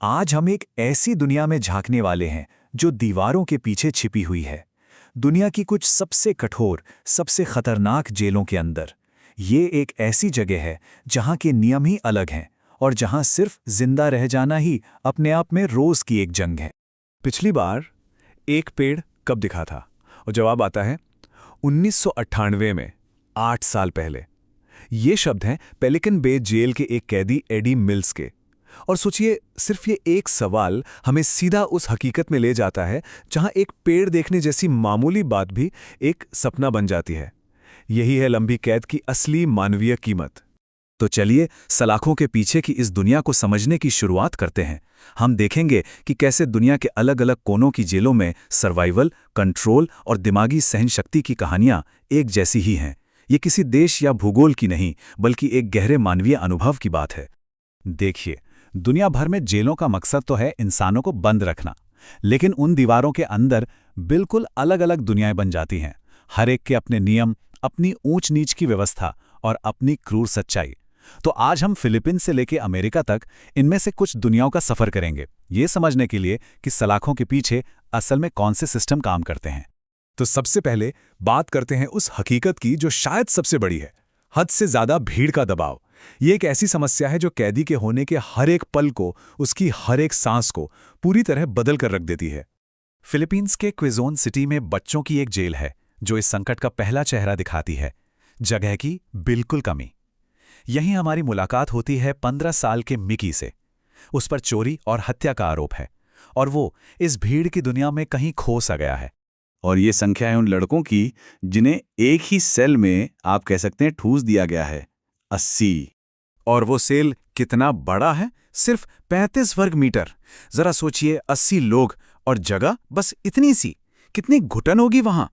आज हम एक ऐसी दुनिया में झांकने वाले हैं जो दीवारों के पीछे छिपी हुई है। दुनिया की कुछ सबसे कठोर, सबसे खतरनाक जेलों के अंदर। ये एक ऐसी जगह है जहां के नियम ही अलग हैं और जहां सिर्फ जिंदा रह जाना ही अपने आप में रोज की एक जंग है। पिछली बार एक पेड़ कब दिखा था? और जवाब आता है 1998 में, 8 साल पहले। ये शब्द हैं पेलिकन बे जेल के एक कैदी एडी मिल्स के। और सोचिए, सिर्फ ये एक सवाल हमें सीधा उस हकीकत में ले जाता है जहां एक पेड़ देखने जैसी मामूली बात भी एक सपना बन जाती है। यही है लंबी कैद की असली मानवीय कीमत। तो चलिए सलाखों के पीछे की इस दुनिया को समझने की शुरुआत करते हैं। हम देखेंगे कि कैसे दुनिया के अलग अलग कोनों की जेलों में सर्वाइवल, कंट्रोल और दिमागी सहनशक्ति की कहानियां एक जैसी ही हैं। ये किसी देश या भूगोल की नहीं, बल्कि एक गहरे मानवीय अनुभव की बात है। देखिए, दुनिया भर में जेलों का मकसद तो है इंसानों को बंद रखना, लेकिन उन दीवारों के अंदर बिल्कुल अलग अलग दुनियाएं बन जाती हैं। हर एक के अपने नियम, अपनी ऊंच नीच की व्यवस्था और अपनी क्रूर सच्चाई। तो आज हम फिलीपींस से लेकर अमेरिका तक इनमें से कुछ दुनियाओं का सफर करेंगे, ये समझने के लिए कि सलाखों के पीछे असल में कौन से सिस्टम काम करते हैं। तो सबसे पहले बात करते हैं उस हकीकत की जो शायद सबसे बड़ी है, हद से ज्यादा भीड़ का दबाव। ये एक ऐसी समस्या है जो कैदी के होने के हर एक पल को, उसकी हर एक सांस को पूरी तरह बदल कर रख देती है। फिलीपींस के क्विजोन सिटी में बच्चों की एक जेल है जो इस संकट का पहला चेहरा दिखाती है, जगह की बिल्कुल कमी। यहीं हमारी मुलाकात होती है 15 साल के मिकी से। उस पर चोरी और हत्या का आरोप है और वो इस भीड़ की दुनिया में कहीं खो सा गया है। और ये संख्या है उन लड़कों की जिन्हें एक ही सेल में आप कह सकते हैं ठूस दिया गया है, 80। और वो सेल कितना बड़ा है, सिर्फ 35 वर्ग मीटर। जरा सोचिए, 80 लोग और जगह बस इतनी सी। कितनी घुटन होगी वहां।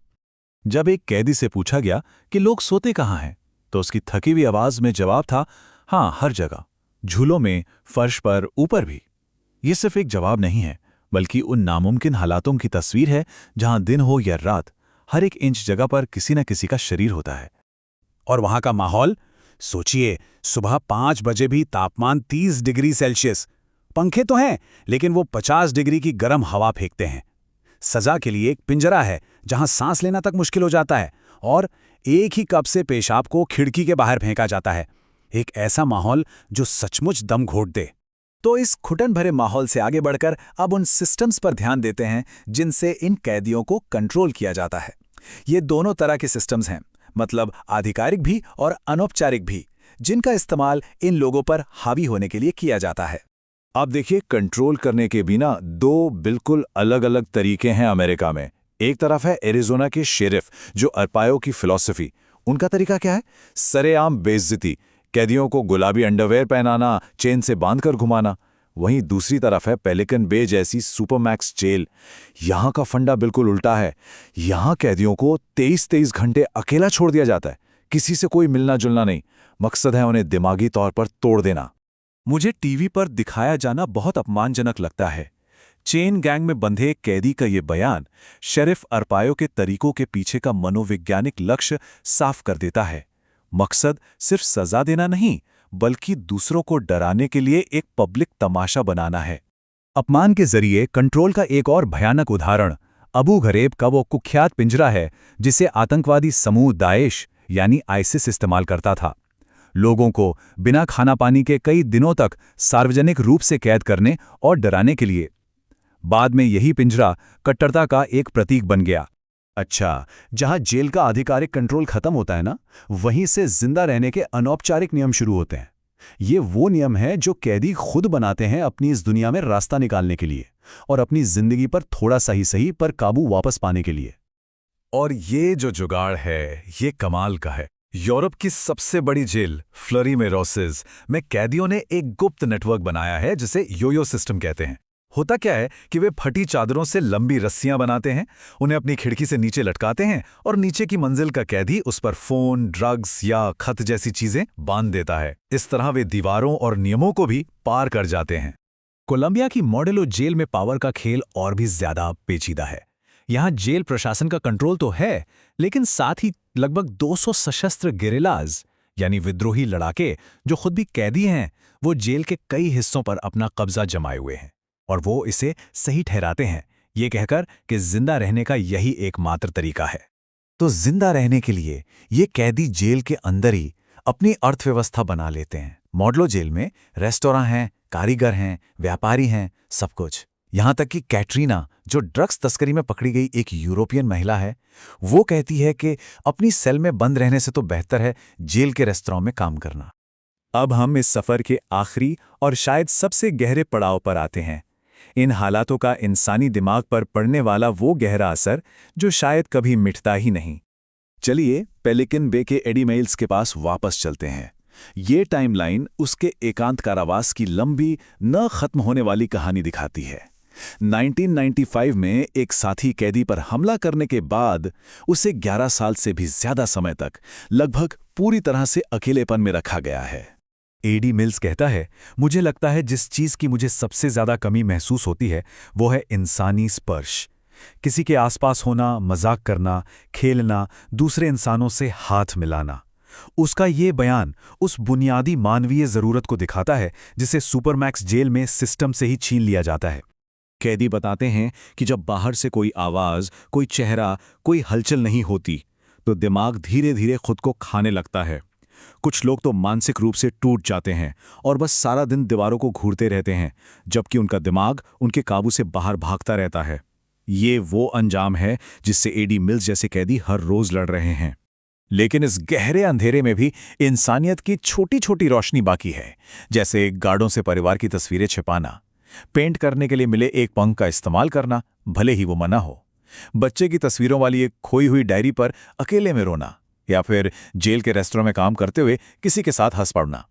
जब एक कैदी से पूछा गया कि लोग सोते कहाँ हैं, तो उसकी थकी हुई आवाज में जवाब था, हाँ, हर जगह, झूलों में, फर्श पर, ऊपर भी। ये सिर्फ एक जवाब नहीं है, बल्कि उन नामुमकिन हालातों की तस्वीर है जहां दिन हो या रात, हर एक इंच जगह पर किसी न किसी का शरीर होता है। और वहां का माहौल सोचिए, सुबह 5 बजे भी तापमान 30 डिग्री सेल्सियस। पंखे तो हैं, लेकिन वो 50 डिग्री की गर्म हवा फेंकते हैं। सजा के लिए एक पिंजरा है जहां सांस लेना तक मुश्किल हो जाता है, और एक ही कप से पेशाब को खिड़की के बाहर फेंका जाता है। एक ऐसा माहौल जो सचमुच दम घोट दे। तो इस घुटन भरे माहौल से आगे बढ़कर अब उन सिस्टम्स पर ध्यान देते हैं जिनसे इन कैदियों को कंट्रोल किया जाता है। ये दोनों तरह के सिस्टम्स हैं, मतलब आधिकारिक भी और अनौपचारिक भी, जिनका इस्तेमाल इन लोगों पर हावी होने के लिए किया जाता है। अब देखिए, कंट्रोल करने के बिना 2 बिल्कुल अलग अलग तरीके हैं अमेरिका में। एक तरफ है एरिज़ोना के शेरिफ, जो अरपायो की फिलॉसफी। उनका तरीका क्या है? सरेआम बेइज्जती, कैदियों को गुलाबी अंडरवेयर पहनाना, चेन से बांधकर घुमाना। वहीं दूसरी तरफ है पेलिकन बे जैसी सुपरमैक्स जेल। यहां का फंडा बिल्कुल उल्टा है। यहां कैदियों को 23-23 घंटे अकेला छोड़ दिया जाता है, किसी से कोई मिलना जुलना नहीं। मकसद है उन्हें दिमागी तौर पर तोड़ देना। मुझे टीवी पर दिखाया जाना बहुत अपमानजनक लगता है। चेन गैंग में बंधे एक कैदी का ये बयान शेरिफ अरपायो के तरीकों के पीछे का मनोवैज्ञानिक लक्ष्य साफ कर देता है। मकसद सिर्फ सजा देना नहीं, बल्कि दूसरों को डराने के लिए एक पब्लिक तमाशा बनाना है। अपमान के जरिए कंट्रोल का एक और भयानक उदाहरण अबू घरेब का वो कुख्यात पिंजरा है जिसे आतंकवादी समूह दाइश यानी आईसिस इस्तेमाल करता था। लोगों को बिना खाना पानी के कई दिनों तक सार्वजनिक रूप से कैद करने और डराने के लिए। बाद में यही पिंजरा कट्टरता का एक प्रतीक बन गया। अच्छा, जहां जेल का आधिकारिक कंट्रोल खत्म होता है ना, वहीं से जिंदा रहने के अनौपचारिक नियम शुरू होते हैं। ये वो नियम हैं जो कैदी खुद बनाते हैं अपनी इस दुनिया में रास्ता निकालने के लिए और अपनी जिंदगी पर थोड़ा सा ही सही पर काबू वापस पाने के लिए। और ये जो जुगाड़ है, ये कमाल का है। यूरोप की सबसे बड़ी जेल फ्लरी में रोसेस में कैदियों ने एक गुप्त नेटवर्क बनाया है जिसे योयो सिस्टम कहते हैं। होता क्या है कि वे फटी चादरों से लंबी रस्सियां बनाते हैं, उन्हें अपनी खिड़की से नीचे लटकाते हैं और नीचे की मंजिल का कैदी उस पर फोन, ड्रग्स या खत जैसी चीजें बांध देता है। इस तरह वे दीवारों और नियमों को भी पार कर जाते हैं। कोलंबिया की मॉडेलो जेल में पावर का खेल और भी ज्यादा पेचीदा है। यहां जेल प्रशासन का कंट्रोल तो है, लेकिन साथ ही लगभग 200 सशस्त्र गेरिलाज यानी विद्रोही लड़ाके जो खुद भी कैदी हैं, वो जेल के कई हिस्सों पर अपना कब्जा जमाए हुए हैं। और वो इसे सही ठहराते हैं, ये कहकर कि जिंदा रहने का यही एकमात्र तरीका है। तो जिंदा रहने के लिए ये कैदी जेल के अंदर ही अपनी अर्थव्यवस्था बना लेते हैं। मॉडलो जेल में रेस्टोरेंट हैं, कारीगर हैं, व्यापारी हैं, सब कुछ। यहां तक कि कैटरीना, जो ड्रग्स तस्करी में पकड़ी गई एक यूरोपियन महिला है, वो कहती है कि अपनी सेल में बंद रहने से तो बेहतर है जेल के रेस्तरां में काम करना। अब हम इस सफर के आखिरी और शायद सबसे गहरे पड़ाव पर आते हैं। इन हालातों का इंसानी दिमाग पर पड़ने वाला वो गहरा असर जो शायद कभी मिटता ही नहीं। चलिए पेलिकन बे के एडी मेल्स के पास वापस चलते हैं। ये टाइमलाइन उसके एकांत कारावास की लंबी, न खत्म होने वाली कहानी दिखाती है। 1995 में एक साथी कैदी पर हमला करने के बाद उसे 11 साल से भी ज्यादा समय तक लगभग पूरी तरह से अकेलेपन में रखा गया है। एडी मिल्स कहता है, मुझे लगता है जिस चीज़ की मुझे सबसे ज़्यादा कमी महसूस होती है वो है इंसानी स्पर्श। किसी के आसपास होना, मजाक करना, खेलना, दूसरे इंसानों से हाथ मिलाना। उसका ये बयान उस बुनियादी मानवीय ज़रूरत को दिखाता है जिसे सुपरमैक्स जेल में सिस्टम से ही छीन लिया जाता है। कैदी बताते हैं कि जब बाहर से कोई आवाज़, कोई चेहरा, कोई हलचल नहीं होती तो दिमाग धीरे धीरे खुद को खाने लगता है। कुछ लोग तो मानसिक रूप से टूट जाते हैं और बस सारा दिन दीवारों को घूरते रहते हैं, जबकि उनका दिमाग उनके काबू से बाहर भागता रहता है। ये वो अंजाम है जिससे एडी मिल्स जैसे कैदी हर रोज लड़ रहे हैं। लेकिन इस गहरे अंधेरे में भी इंसानियत की छोटी छोटी रोशनी बाकी है, जैसे गार्डों से परिवार की तस्वीरें छिपाना, पेंट करने के लिए मिले एक पंख का इस्तेमाल करना, भले ही वो मना हो, बच्चे की तस्वीरों वाली एक खोई हुई डायरी पर अकेले में रोना, या फिर जेल के रेस्टोरेंट में काम करते हुए किसी के साथ हंस पड़ना।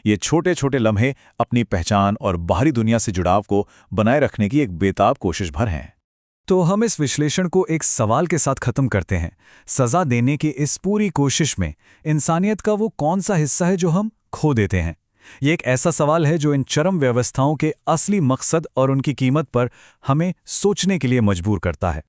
ये छोटे छोटे लम्हे अपनी पहचान और बाहरी दुनिया से जुड़ाव को बनाए रखने की एक बेताब कोशिश भर हैं। तो हम इस विश्लेषण को एक सवाल के साथ खत्म करते हैं। सजा देने की इस पूरी कोशिश में इंसानियत का वो कौन सा हिस्सा है जो हम खो देते हैं? ये एक ऐसा सवाल है जो इन चरम व्यवस्थाओं के असली मकसद और उनकी कीमत पर हमें सोचने के लिए मजबूर करता है।